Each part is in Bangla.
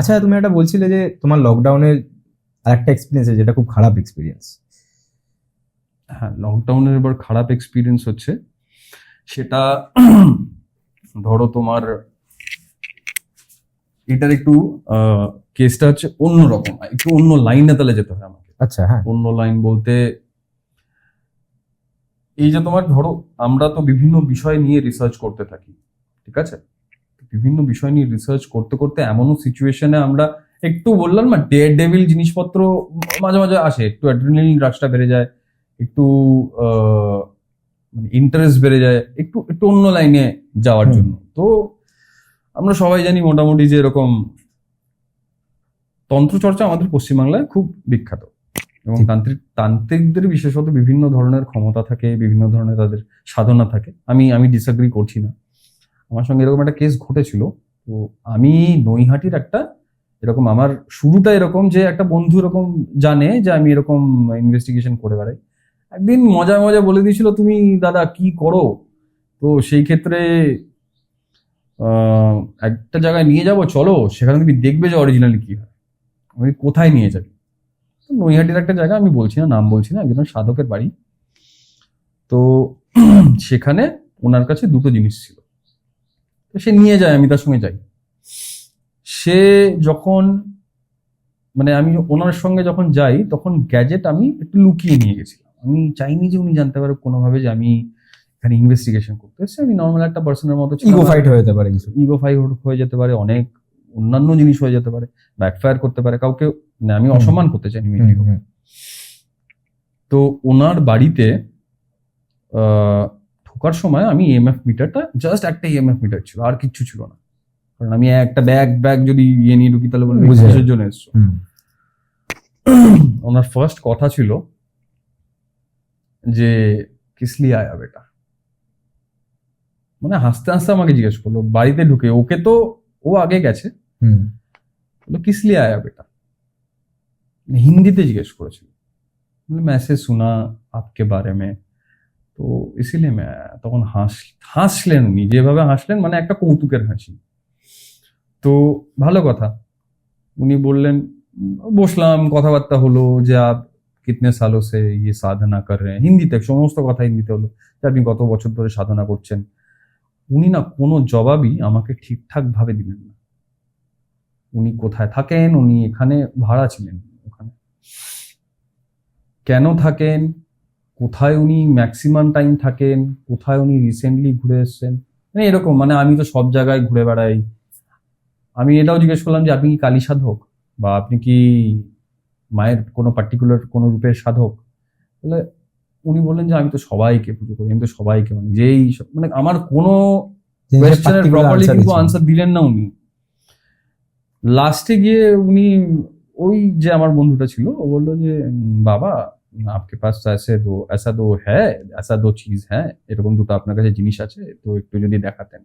আচ্ছা, তুমি একটা বলছিলে যে তোমার লকডাউনের আরেকটা এক্সপিরিয়েন্স আছে যেটা খুব খারাপ এক্সপিরিয়েন্স। হ্যাঁ, লকডাউনের এবার খারাপ এক্সপিরিয়েন্স হচ্ছে সেটা ধরো তোমার এটার একটু কেসটা হচ্ছে অন্যরকম, একটু অন্য লাইনে তাহলে যেতে হয় আমাকে। আচ্ছা, হ্যাঁ। অন্য লাইন বলতে এই যে তোমার ধরো আমরা তো বিভিন্ন বিষয় নিয়ে রিসার্চ করতে থাকি, ঠিক আছে? বিভিন্ন বিষয় নিয়ে রিসার্চ করতে করতে এমনও সিচুয়েশনে আমরা একটু বললাম না ডেয়ার ডেভিল জিনিসপত্র মাঝে মাঝে আসে, একটু অ্যাড্রিনালিন রাশটা বেড়ে যায়, একটু মানে ইন্টারেস্ট বেড়ে যায় একটু একটু অন্য লাইনে যাওয়ার জন্য। তো আমরা সবাই জানি মোটামুটি যে এরকম তন্ত্রচর্চা আমাদের পশ্চিমবাংলায় খুব বিখ্যাত, এবং তান্ত্রিকদের বিশেষত বিভিন্ন ধরনের ক্ষমতা থাকে, বিভিন্ন ধরনের তাদের সাধনা থাকে। আমি ডিসএগ্রি করছি না, আমার সঙ্গে এরকম একটা কেস ঘটেছিল। তো আমি নৈহাটির একটা এরকম আমার শুরুটা এরকম যে একটা বন্ধু এরকম জানে যে আমি এরকম ইনভেস্টিগেশন করে বেড়াই, একদিন মজা মজা বলে দিয়েছিল তুমি দাদা কি করো। তো সেই ক্ষেত্রে একটা জায়গায় নিয়ে যাব, চলো সেখানে তুমি দেখবে যে অরিজিনালি কি হয়। আমি কোথায় নিয়ে যাবি? নৈহাটির একটা জায়গা, আমি বলছি না, নাম বলছি না, একজন সাধকের বাড়ি। তো সেখানে ওনার কাছে দুটো জিনিস ছিল, তো সে নিয়ে যায়, আমি তার সঙ্গে যাই। সে যখন মানে আমি ওনার সঙ্গে যখন যাই তখন গ্যাজেট আমি একটু লুকিয়ে নিয়ে গেছিলাম। আমি চাইনি যে উনি জানতে পারে কোনোভাবে যে আমি এখানে ইনভেস্টিগেশন করতে এসেছি। আমি নর্মাল একটা পার্সনের মতো ইগো ফাইট হয়ে যেতে পারে, কিছু ইগো ফাইট হয়ে যেতে পারে, অনেক অন্যান্য জিনিস হয়ে যেতে পারে, ব্যাকফায়ার করতে পারে কাউকে, মানে আমি অসম্মান করতে চাইনি। তো ওনার বাড়িতে ঢোকার সময় আমি ইএমএফ মিটারটা, জাস্ট একটা ইএমএফ মিটার ছিল, আর কিচ্ছু ছিল না। কারণ আমি একটা ব্যাগ যদি ইয়ে নিয়ে ঢুকি তাহলে বলবো কিসের জন্য এসছো। ওনার ফার্স্ট কথা ছিল যে কিস লিয়ে আয়া বেটা, মানে হাসতে হাসতে আমাকে জিজ্ঞেস করলো বাড়িতে ঢুকে। ওকে তো ও আগে গেছে, বললো কিস লিয়ে আয়া বেটা, হিন্দিতে জিজ্ঞেস করেছিল। मैंने सुना आपके बारे में তো ইসিলিয়ে मैं তখন হাসলেন উনি, যেভাবে হাসলেন মানে একটা কৌতুকের হাসি। তো ভালো কথা, উনি বললেন, বসলাম, কথাবার্তা হলো যে আপ কিতনে সালো সে ইয়ে সাধনা কর রহে হ্যাঁ, হিন্দিতে সমস্ত কথা হিন্দিতে হলো যে আপনি কত বছর ধরে সাধনা করছেন। উনি না কোনো জবাবই আমাকে ঠিকঠাক ভাবে দিলেন না। উনি কোথায় থাকেন, উনি এখানে ভাড়া ছিলেন, ওখানে কেন থাকেন, কোথায় উনি ম্যাক্সিমাম টাইম থাকেন, কোথায় উনি রিসেন্টলি ঘুরে এসেছেন, মানে এরকম, মানে আমি তো সব জায়গায় ঘুরে বেড়াই। আমি এটাও জিজ্ঞেস করলাম যে আপনি কি কালী সাধক, বা আপনি কি মায়ের কোনো পার্টিকুলার কোনো রূপের সাধক? বলে উনি বললেন যে আমি তো সবাইকে পুজো করি, আমি তো সবাইকে মানে যেই মানে আমার কোনো কোয়েশ্চেনের প্রপারলি কিন্তু আনসার দিলেন না উনি। লাস্টে গিয়ে উনি ওই যে আমার বন্ধুটা ছিল ও বললো যে বাবা आपके पास ऐसा दो चीज है, এরকম দুটো আপনার কাছে জিনিস আছে, তো একটু যদি দেখাতেন।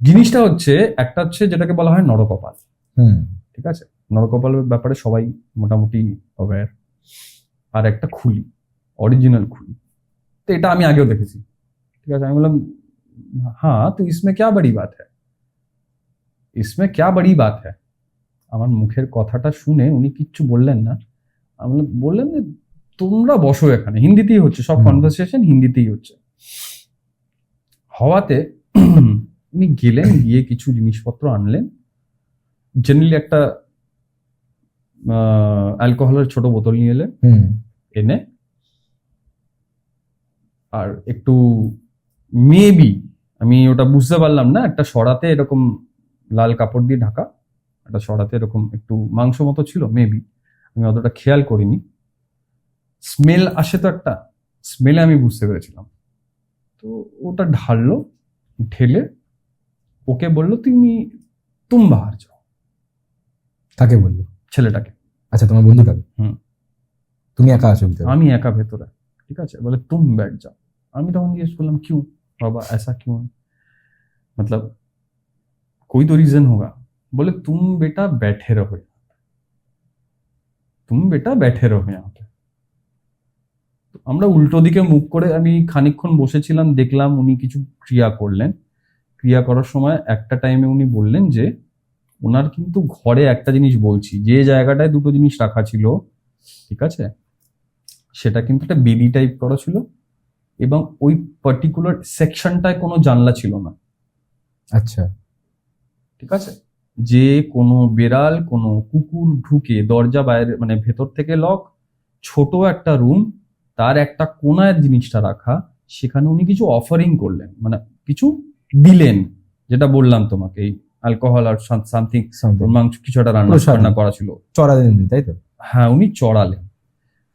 জিনিসটা হচ্ছে একটা হচ্ছে যেটাকে বলা হয় নরকপাল, ঠিক আছে? নরকপালের ব্যাপারে সবাই মোটামুটি অ্যাওয়্যার। আর একটা খুলি, অরিজিনাল খুলি, তো এটা আমি আগেও দেখেছি, ঠিক আছে? আমি বললাম হ্যাঁ, তো ইসমে क्या बड़ी बात है, इसमें क्या बड़ी बात है। আমার মুখের কথাটা শুনে উনি কিচ্ছু বললেন না। আমি বললেন যে তোমরা বসো এখানে, হিন্দিতেই হচ্ছে সব কনভারসেশন, হিন্দিতেই হচ্ছে। হওয়াতে উনি গেলেন, গিয়ে কিছু জিনিসপত্র আনলেন, জেনারেলি একটা অ্যালকোহলের ছোট বোতল নিয়ে এলেন, এনে আর একটু মেবি আমি ওটা বুঝতে পারলাম না, একটা সরাতে এরকম লাল কাপড় দিয়ে ঢাকা একটা সরাতে এরকম একটু মাংস মতো ছিল মেবি, আমি অতটা খেয়াল করিনি। স্মেল আসে তো একটা, স্মেলে আমি বুঝতে পেরেছিলাম। তো ওটা ঢাললো, ঢেলে ওকে বললো তুম বাহার যাও। কাকে বললো? ছেলেটাকে। আচ্ছা, তোমার বন্ধুটাকে? তুমি একা আছো? আমি একা ভেতরে, ঠিক আছে। বলে তুম बैठ যাও। আমি তখন জিজ্ঞেস করলাম क्यों बाबा, ऐसा क्यों, मतलब कोई तो रीजन होगा। बोले तुम बेटा बैठे रहो, तुम बेटा बैठे रहो यहाँ पे। আমরা উল্টো দিকে মুখ করে আমি খানিকক্ষণ বসেছিলাম, দেখলাম উনি কিছু ক্রিয়া করলেন। ক্রিয়া করার সময় একটা টাইমে উনি বললেন যে ওনার কিন্তু ঘরে একটা জিনিস বলছি, যে জায়গাটায় দুটো জিনিস রাখা ছিল, ঠিক আছে, সেটা কিন্তু একটা বেদি টাইপ করা ছিল, এবং ওই পার্টিকুলার সেকশনটায় কোনো জানলা ছিল না। আচ্ছা। ঠিক আছে, যে কোনো বেড়াল, কোনো কুকুর ঢুকে দরজা বাইরে মানে ভেতর থেকে লক, ছোট একটা রুম, তার একটা কোনায় জিনিসটা রাখা, সেখানে উনি কিছু অফারিং করলেন, মানে কিছু দিলেন, যেটা বললাম তোমাকে, এই অ্যালকোহল আর সামথিং, Something. মাংস কিছু একটা প্রসাদ। রান্না করা ছিল। চড়া দিন উনি, তাই তো? হ্যাঁ, উনি চড়ালেন,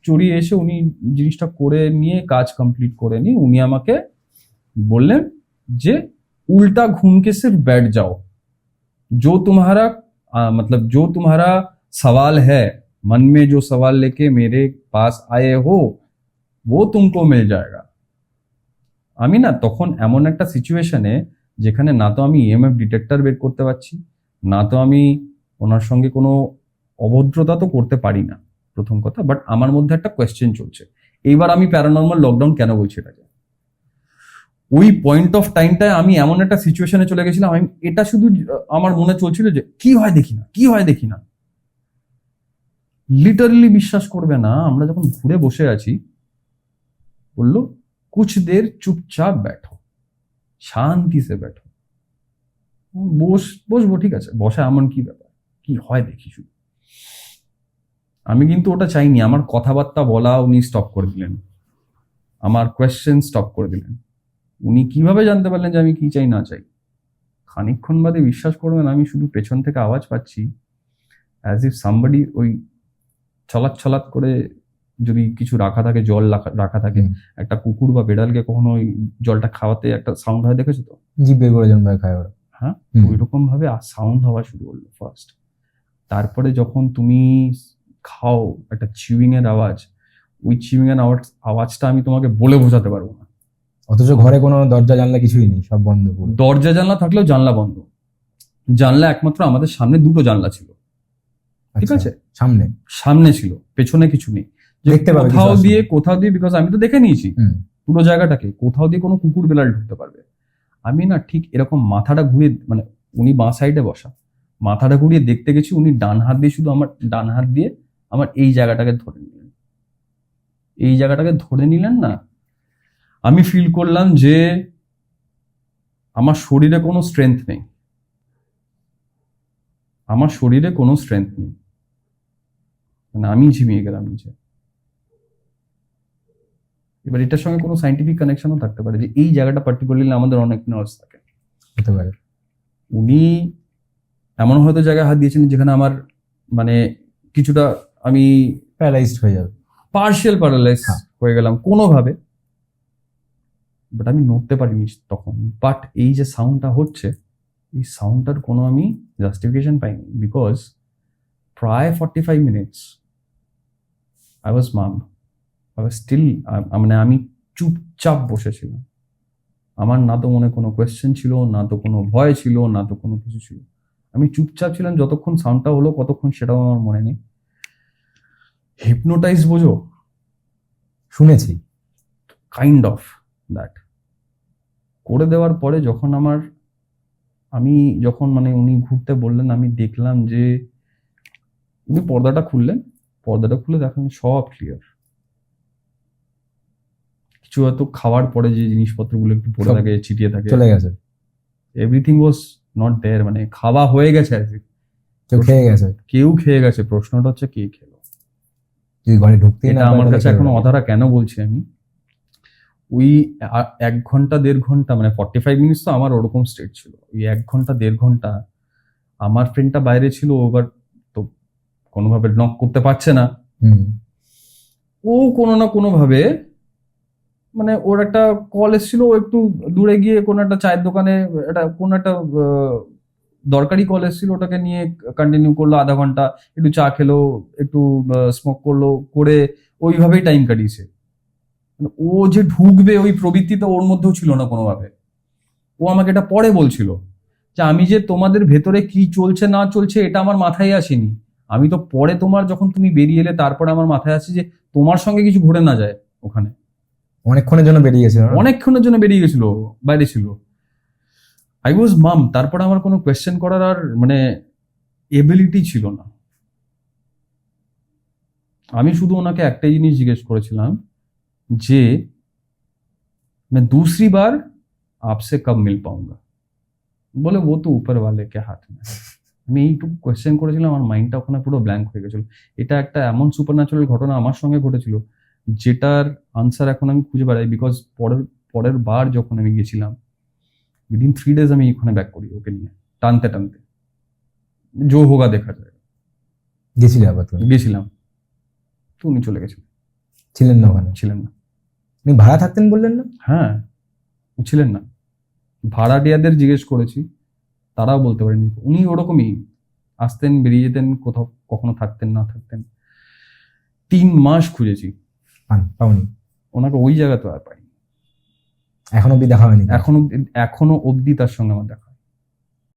চড়িয়ে এসে উনি জিনিসটা করে নিয়ে, কাজ কমপ্লিট করে নিয়ে উনি আমাকে বললেন যে উল্টা घूम के सिर्फ बैठ जाओ, जो तुम्हारा मतलब जो तुम्हारा सवाल है, मन में जो सवाल लेके मेरे पास आए हो, वो तुमको मिल जाएगा। আমি না তখন এমন একটা সিচুয়েশনে, যেখানে না তো আমি ইএমএফ ডিটেক্টর বের করতে পারছি, না তো আমি ওনার সঙ্গে কোনো অভদ্রতা তো করতে পারি না, প্রথম কথা, বাট আমার মধ্যে একটা কোয়েশ্চেন চলছে। এইবার আমি প্যারানর্মাল লকডাউন কেন বলছি এটাকে, ওই পয়েন্ট অফ টাইমটায় আমি এমন একটা সিচুয়েশনে চলে গেছিলাম, আমি এটা শুধু আমার মনে চলছিল যে কি হয় দেখি না, কি হয় দেখি না। লিটারালি বিশ্বাস করবে না, আমরা যখন ঘুরে বসে আছি, বললো কুছ দের চুপচাপ बैठो, শান্তি সে बैठो। বসবো, ঠিক আছে, বসা এমন কি ব্যাপার, কি হয় দেখি শুধু। আমি কিন্তু ওটা চাইনি, আমার কথাবার্তা বলা উনি স্টপ করে দিলেন, আমার কোয়েশ্চেন স্টপ করে দিলেন। উনি কিভাবে জানতে পারলেন যে আমি কি চাই না চাই? খানিকক্ষণ বাদে বিশ্বাস করবেন, আমি শুধু পেছন থেকে আওয়াজ পাচ্ছি, অ্যাজ ইফ সামবডি ওই ছলাৎ ছলাৎ করে যদি কিছু রাখা থাকে, জল রাখা থাকে, একটা কুকুর বা বেড়ালকে কখনো ওই জলটা খাওয়াতে একটা সাউন্ড হয়, দেখেছো তো? জিভ বের করে যেমন ভাবে খায় ওরা। হ্যাঁ, হুম। ওইরকম ভাবে সাউন্ড হওয়া শুরু করলো ফার্স্ট। তারপরে যখন তুমি খাও, একটা চিউইং এর আওয়াজ, ওই চিউইং এর আওয়াজটা আমি তোমাকে বলে বোঝাতে পারবো না। অথচ ঘরে কোনো দরজা জানলা কিছুই নেই, সব বন্ধ পুরো। দরজা জানলা থাকলেও জানলা বন্ধ। জানলা একমাত্র আমাদের সামনে দুটো জানলা ছিল, ঠিক আচ্ছা, আছে, সামনে সামনে ছিল, পেছনে কিছু নেই। যে দেখতে পাবে কিছু কোথাও দিয়ে বিকজ আমি তো দেখে নিয়েছি হুম। পুরো জায়গাটাকে, কোথাও দিয়ে কোনো কুকুর বেলাল ঢুকতে পারবে। আমি না ঠিক এরকম মাথাটা ঘুরিয়ে, মানে উনি বাঁ সাইডে বসা, মাথাটা ঘুরিয়ে দেখতে গেছি, উনি ডান হাত দিয়ে, শুধু আমার ডান হাত দিয়ে আমার এই জায়গাটাকে ধরে নিলেন, এই জায়গাটাকে ধরে নিলেন না, আমি ফিল করলাম যে আমার শরীরে কোনো স্ট্রেংথ নেই, আমার শরীরে কোনো স্ট্রেংথ নেই, মানে আমি ঝিমিয়ে গেলাম নিচে। এবার এটার সঙ্গে কোনো সাইন্টিফিক কানেকশনও থাকতে পারে, যে এই জায়গাটা পার্টিকুলারলি আমাদের অনেক নার্ভস থাকে, হতে পারে। উনি এমন হয়তো জায়গায় হাত দিয়েছেন যেখানে আমার মানে কিছুটা আমি প্যারালাইজড হয়ে যাবে। পার্শিয়াল প্যারালাইজ হ্যাঁ। হয়ে গেলাম কোনোভাবে, বাট আমি নড়তে পারিনি তখন। বাট এই যে সাউন্ডটা হচ্ছে, এই সাউন্ডটার কোনো আমি জাস্টিফিকেশন পাইনি, বিকজ প্রায় 45 minutes I was mum, I was still, মানে আমি চুপচাপ বসেছিলাম। আমার না তো মনে কোনো কোয়েশ্চেন ছিল, না তো কোনো ভয় ছিল, না তো কোনো কিছু ছিল, আমি চুপচাপ ছিলাম যতক্ষণ সাউন্ডটা হলো, কতক্ষণ সেটাও আমার মনে নেই। হিপনোটাইজ বোঝো, শুনেছি। কাইন্ড অফ দ্যাট করে দেওয়ার পরে যখন আমি যখন মানে উনি ঘুরতে বললেন, আমি দেখলাম যে উনি পর্দাটা খুললেন, পর্দাটা খুলে দেখেন সব ক্লিয়ার। কিছু হয়তো খাওয়ার পরে যে জিনিসপত্রগুলো একটু পড়ে সব থাকে, ছিটিয়ে থাকে, চলে গেছে, এভরিথিং ওয়াজ নট দেয়ার, মানে খাওয়া হয়ে গেছে আর কি, কেউ খেয়ে গেছে। কেউ খেয়ে গেছে। প্রশ্নটা হচ্ছে কে খেলো? যদি ঘরে ঢুকতেই না এটা পারে আমার তাহলে কাছে কে এখনো হবে? অধারা কেন বলছি আমি। ওই 1 ঘন্টা 1.5 ঘন্টা, মানে 45 মিনিটস তো আমার ওরকম স্টেট ছিল, ওই 1 ঘন্টা 1.5 ঘন্টা আমার ফ্রেন্ডটা বাইরে ছিল, ওবার তো কোনোভাবে নক করতে পারছে না, হুম। ও কোনো না কোনো ভাবে, মানে ওর একটা কল এসেছিল, ও একটু দূরে গিয়ে কোনো একটা চায়ের দোকানে, একটা কোনো একটা দরকারি কল এসেছিল, ওটাকে নিয়ে কন্টিনিউ করলো আধা ঘন্টা, একটু চা খেলো, একটু স্মোক করলো, করে ওইভাবেই টাইম কাটিয়েছে। মানে ও যে ঢুকবে ওই প্রবৃত্তিটা ওর মধ্যেও ছিল না কোনোভাবে। ও আমাকে এটা পরে বলছিল যে আমি যে তোমাদের ভেতরে কি চলছে না চলছে এটা আমার মাথায় আসেনি, আমি তো পরে তোমার যখন তুমি বেরিয়ে এলে তারপরে আমার মাথায় আসে যে তোমার সঙ্গে কিছু ঘুরে না যায় ওখানে। অনেকক্ষণের জন্য বেরিয়ে গেছিল না? অনেকক্ষণের জন্য বেরিয়ে গেছিল, বাইরে ছিল। আই ওয়াজ মাম। তারপরে আমার কোনো কোয়েশ্চেন করার আর মানে এবিলিটি ছিল না। আমি শুধু ওনাকে একটাই জিনিস জিজ্ঞেস করেছিলাম যে मैं दूसरी बार आपसे कब मिल पाऊंगा। বলে वो तो ऊपर वाले के हाथ में है। আমি এইটুকু কোয়েশ্চেন করেছিলাম, আমার মাইন্ডটা ওখানে পুরো ব্ল্যাঙ্ক হয়ে গেছিল। এটা একটা এমন সুপার ন্যাচারাল ঘটনা আমার সঙ্গে ঘটেছিল যেটার আনসার এখন আমি খুঁজে বেড়াই, বিকজ পরের পরের বার যখন আমি গেছিলাম উইদিন 3 days আমি ওখানে ব্যাক করি ওকে নিয়ে টানতে টানতে, জো হোগা দেখা যায়। গেছিলে আবার তুমি? গেছিলাম, তো উনি চলে গেছিলেন, ছিলেন না ওখানে? ছিলেন না। উনি ভাড়া থাকতেন বললেন না? হ্যাঁ, ছিলেন না। ভাড়াটিয়াদের জিজ্ঞেস করেছি, তারাও বলতে পারেনি। উনি ওরকমই আসতেন, বেরিয়ে যেতেন, কোথাও কখনো থাকতেন না থাকতেন। 3 মাস খুঁজেছি পাওনি? ওনাকে ওই জায়গা তো আর পাইনি। এখন অব্দি দেখা হয়নি? এখনো অবধি তার সঙ্গে আমার দেখা